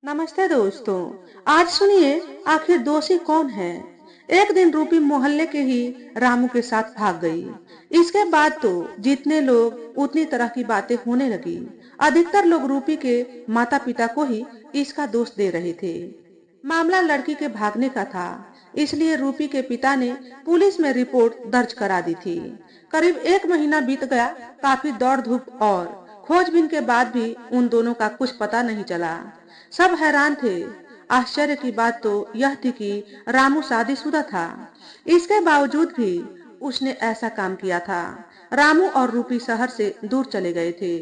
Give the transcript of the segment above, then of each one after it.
नमस्ते दोस्तों। आज सुनिए, आखिर दोषी कौन है। एक दिन रूपी मोहल्ले के ही रामू के साथ भाग गई। इसके बाद तो जितने लोग उतनी तरह की बातें होने लगी। अधिकतर लोग रूपी के माता पिता को ही इसका दोष दे रहे थे। मामला लड़की के भागने का था, इसलिए रूपी के पिता ने पुलिस में रिपोर्ट दर्ज करा दी थी। करीब 1 महीना बीत गया। काफी दौड़ धूप और खोजबीन के बाद भी उन दोनों का कुछ पता नहीं चला। सब हैरान थे। आश्चर्य की बात तो यह थी कि रामू शादीशुदा था। इसके बावजूद भी उसने ऐसा काम किया था। रामू और रूपी शहर से दूर चले गए थे।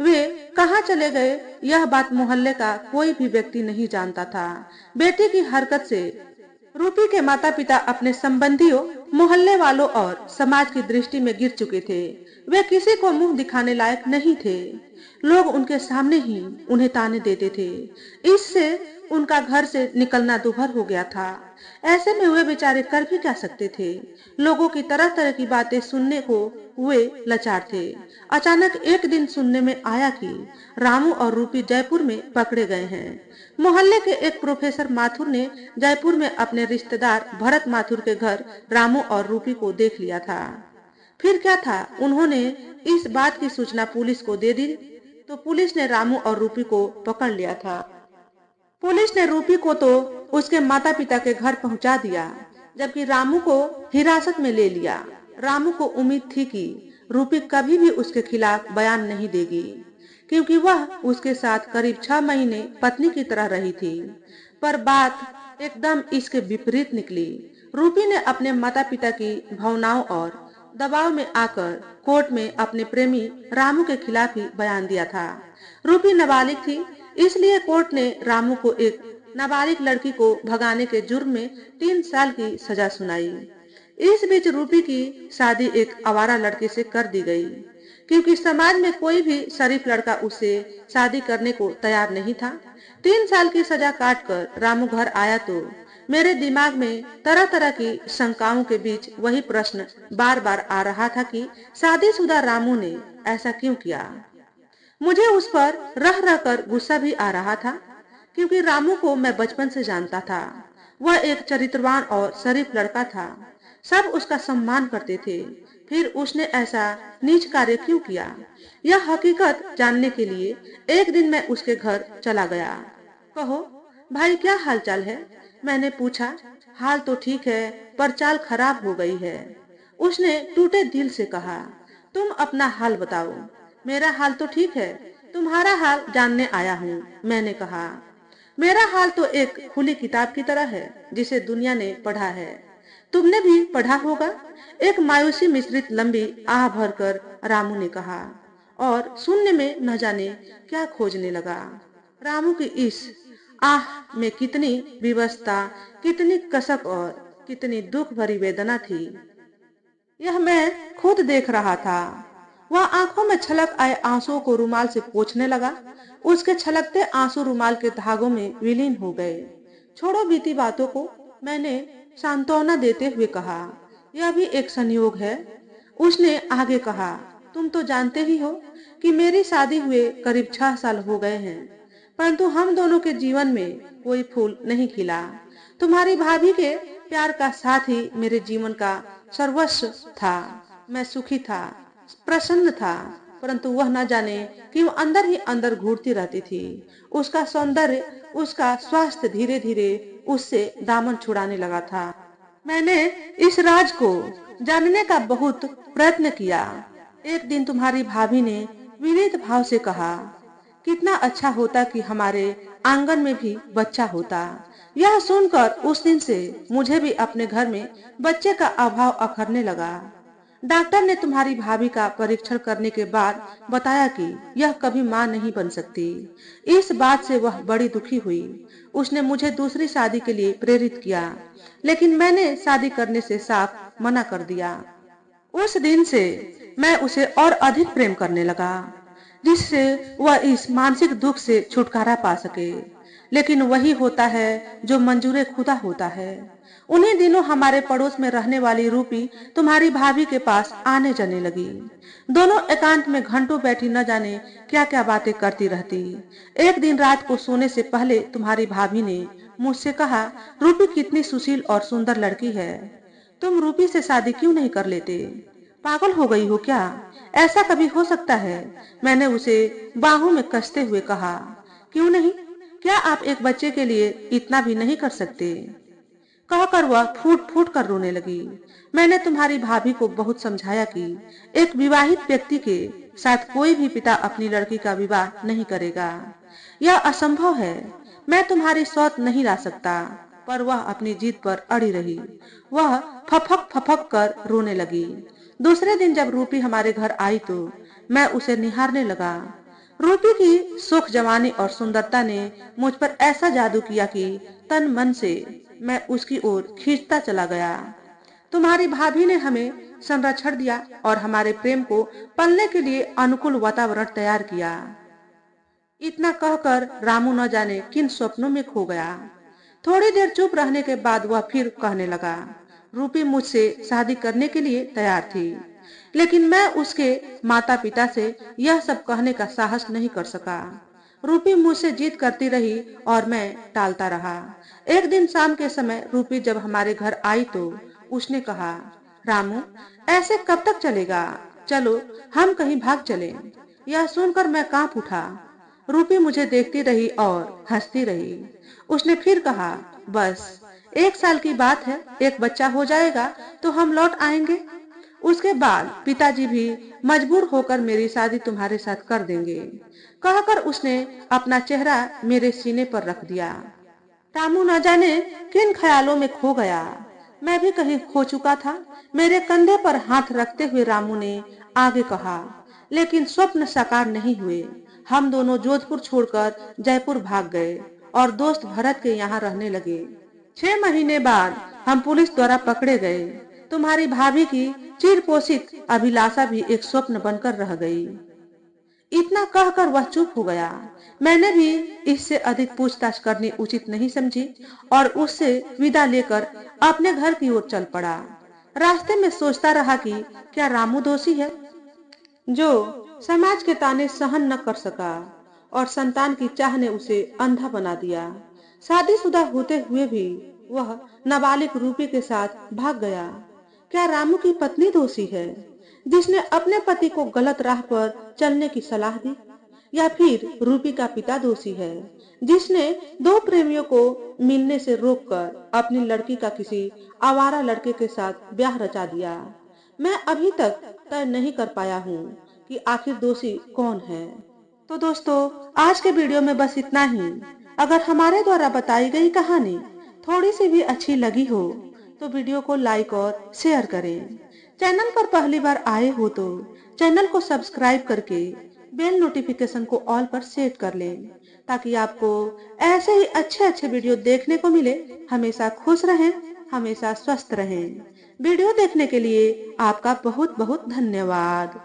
वे कहाँ चले गए, यह बात मोहल्ले का कोई भी व्यक्ति नहीं जानता था। बेटी की हरकत से रूपी के माता पिता अपने संबंधियों, मोहल्ले वालों और समाज की दृष्टि में गिर चुके थे। वे किसी को मुंह दिखाने लायक नहीं थे। लोग उनके सामने ही उन्हें ताने देते थे। इससे उनका घर से निकलना दूभर हो गया था। ऐसे में वे बेचारे कर भी क्या सकते थे। लोगों की तरह तरह की बातें सुनने को वे लाचार थे। अचानक एक दिन सुनने में आया कि रामू और रूपी जयपुर में पकड़े गए हैं। मोहल्ले के एक प्रोफेसर माथुर ने जयपुर में अपने रिश्तेदार भरत माथुर के घर रामू और रूपी को देख लिया था। फिर क्या था, उन्होंने इस बात की सूचना पुलिस को दे दी तो पुलिस ने रामू और रूपी को पकड़ लिया था। पुलिस ने रूपी को तो उसके माता पिता के घर पहुंचा दिया, जबकि रामू को हिरासत में ले लिया। रामू को उम्मीद थी कि रूपी कभी भी उसके खिलाफ बयान नहीं देगी, क्योंकि वह उसके साथ करीब 6 महीने पत्नी की तरह रही थी। पर बात एकदम इसके विपरीत निकली। रूपी ने अपने माता पिता की भावनाओं और दबाव में आकर कोर्ट में अपने प्रेमी रामू के खिलाफ ही बयान दिया था। रूपी नाबालिग थी, इसलिए कोर्ट ने रामू को एक नाबालिग लड़की को भगाने के जुर्म में 3 साल की सजा सुनाई। इस बीच रूपी की शादी एक आवारा लड़के से कर दी गई, क्योंकि समाज में कोई भी शरीफ लड़का उससे शादी करने को तैयार नहीं था। 3 साल की सजा काट कर रामू घर आया तो मेरे दिमाग में तरह तरह की शंकाओं के बीच वही प्रश्न बार बार आ रहा था कि शादीशुदा रामू ने ऐसा क्यों किया। मुझे उस पर रह रह कर गुस्सा भी आ रहा था, क्योंकि रामू को मैं बचपन से जानता था। वह एक चरित्रवान और शरीफ लड़का था। सब उसका सम्मान करते थे। फिर उसने ऐसा नीच कार्य क्यों किया, यह हकीकत जानने के लिए एक दिन मैं उसके घर चला गया। कहो भाई, क्या हालचाल है, मैंने पूछा। हाल तो ठीक है, पर चाल खराब हो गई है, उसने टूटे दिल से कहा। तुम अपना हाल बताओ। मेरा हाल तो ठीक है, तुम्हारा हाल जानने आया हूँ, मैंने कहा। मेरा हाल तो एक खुली किताब की तरह है, जिसे दुनिया ने पढ़ा है। तुमने भी पढ़ा होगा, एक मायूसी मिश्रित लंबी आह भरकर रामू ने कहा, और सुनने में न जाने क्या खोजने लगा। रामू की इस आह में कितनी विवशता, कितनी कसक और कितनी दुख भरी वेदना थी, यह मैं खुद देख रहा था। वह आंखों में छलक आए आंसुओं को रुमाल से पोंछने लगा। उसके छलकते आंसू रुमाल के धागों में विलीन हो गए। छोड़ो बीती बातों को, मैंने सांत्वना देते हुए कहा। यह भी एक संयोग है, उसने आगे कहा। तुम तो जानते ही हो कि मेरी शादी हुए करीब 6 साल हो गए हैं, परंतु हम दोनों के जीवन में कोई फूल नहीं खिला। तुम्हारी भाभी के प्यार का साथ ही मेरे जीवन का सर्वस्व था। मैं सुखी था, प्रसन्न था, परंतु वह न जाने क्यों अंदर ही अंदर घूरती रहती थी। उसका सौंदर्य, उसका स्वास्थ्य धीरे धीरे उससे दामन छुड़ाने लगा था। मैंने इस राज को जानने का बहुत प्रयत्न किया। एक दिन तुम्हारी भाभी ने विनीत भाव से कहा, कितना अच्छा होता कि हमारे आंगन में भी बच्चा होता। यह सुनकर उस दिन से मुझे भी अपने घर में बच्चे का अभाव अखरने लगा। डॉक्टर ने तुम्हारी भाभी का परीक्षण करने के बाद बताया कि यह कभी मां नहीं बन सकती। इस बात से वह बड़ी दुखी हुई। उसने मुझे दूसरी शादी के लिए प्रेरित किया, लेकिन मैंने शादी करने से साफ मना कर दिया। उस दिन से मैं उसे और अधिक प्रेम करने लगा। जिससे वह इस मानसिक दुख से छुटकारा पा सके। लेकिन वही होता है जो मंजूर खुदा होता है। उन्हीं दिनों हमारे पड़ोस में रहने वाली रूपी तुम्हारी भाभी के पास आने जाने लगी। दोनों एकांत में घंटों बैठी न जाने क्या क्या बातें करती रहती। एक दिन रात को सोने से पहले तुम्हारी भाभी ने मुझसे कहा, रूपी कितनी सुशील और सुंदर लड़की है, तुम रूपी से शादी क्यों नहीं कर लेते? पागल हो गई हो क्या? ऐसा कभी हो सकता है? मैंने उसे बाहों में कसते हुए कहा, क्यों नहीं? क्या आप एक बच्चे के लिए इतना भी नहीं कर सकते? कहकर वह फूट फूट कर रोने लगी। मैंने तुम्हारी भाभी को बहुत समझाया कि एक विवाहित व्यक्ति के साथ कोई भी पिता अपनी लड़की का विवाह नहीं करेगा। यह असंभव है। मैं तुम्हारी सौत नहीं ला सकता। पर वह अपनी जिद पर अड़ी रही। वह फफक फफक कर रोने लगी। दूसरे दिन जब रूपी हमारे घर आई तो मैं उसे निहारने लगा। रूपी की सुख जवानी और सुंदरता ने मुझ पर ऐसा जादू किया कि तन मन से मैं उसकी ओर खींचता चला गया। तुम्हारी भाभी ने हमें संरक्षण दिया और हमारे प्रेम को पलने के लिए अनुकूल वातावरण तैयार किया। इतना कहकर रामू न जाने किन स्वप्नों में खो गया। थोड़ी देर चुप रहने के बाद वह फिर कहने लगा, रूपी मुझसे शादी करने के लिए तैयार थी, लेकिन मैं उसके माता पिता से यह सब कहने का साहस नहीं कर सका। रूपी मुझसे जिद करती रही और मैं टालता रहा। एक दिन शाम के समय रूपी जब हमारे घर आई तो उसने कहा, रामू, ऐसे कब तक चलेगा? चलो हम कहीं भाग चलें। यह सुनकर मैं कांप उठा। रूपी मुझे देखती रही और हंसती रही। उसने फिर कहा, बस 1 साल की बात है, एक बच्चा हो जाएगा तो हम लौट आएंगे। उसके बाद पिताजी भी मजबूर होकर मेरी शादी तुम्हारे साथ कर देंगे। कहकर उसने अपना चेहरा मेरे सीने पर रख दिया। रामू न जाने किन ख्यालों में खो गया। मैं भी कहीं खो चुका था। मेरे कंधे पर हाथ रखते हुए रामू ने आगे कहा, लेकिन स्वप्न साकार नहीं हुए। हम दोनों जोधपुर छोड़कर जयपुर भाग गए और दोस्त भरत के यहाँ रहने लगे। 6 महीने बाद हम पुलिस द्वारा पकड़े गए। तुम्हारी भाभी की चिरपोषित अभिलाषा भी एक स्वप्न बनकर रह गई। इतना कहकर वह चुप हो गया। मैंने भी इससे अधिक पूछताछ करनी उचित नहीं समझी और उससे विदा लेकर अपने घर की ओर चल पड़ा। रास्ते में सोचता रहा कि क्या रामू दोषी है, जो समाज के ताने सहन न कर सका और संतान की चाह ने उसे अंधा बना दिया। शादीशुदा होते हुए भी वह नाबालिग रूपी के साथ भाग गया। क्या रामू की पत्नी दोषी है, जिसने अपने पति को गलत राह पर चलने की सलाह दी? या फिर रूपी का पिता दोषी है, जिसने दो प्रेमियों को मिलने से रोककर अपनी लड़की का किसी आवारा लड़के के साथ ब्याह रचा दिया? मैं अभी तक तय नहीं कर पाया हूँ कि आखिर दोषी कौन है। तो दोस्तों, आज के वीडियो में बस इतना ही। अगर हमारे द्वारा बताई गई कहानी थोड़ी सी भी अच्छी लगी हो तो वीडियो को लाइक और शेयर करें। चैनल पर पहली बार आए हो तो चैनल को सब्सक्राइब करके बेल नोटिफिकेशन को ऑल पर सेट कर लें, ताकि आपको ऐसे ही अच्छे अच्छे वीडियो देखने को मिले। हमेशा खुश रहें, हमेशा स्वस्थ रहें। वीडियो देखने के लिए आपका बहुत बहुत धन्यवाद।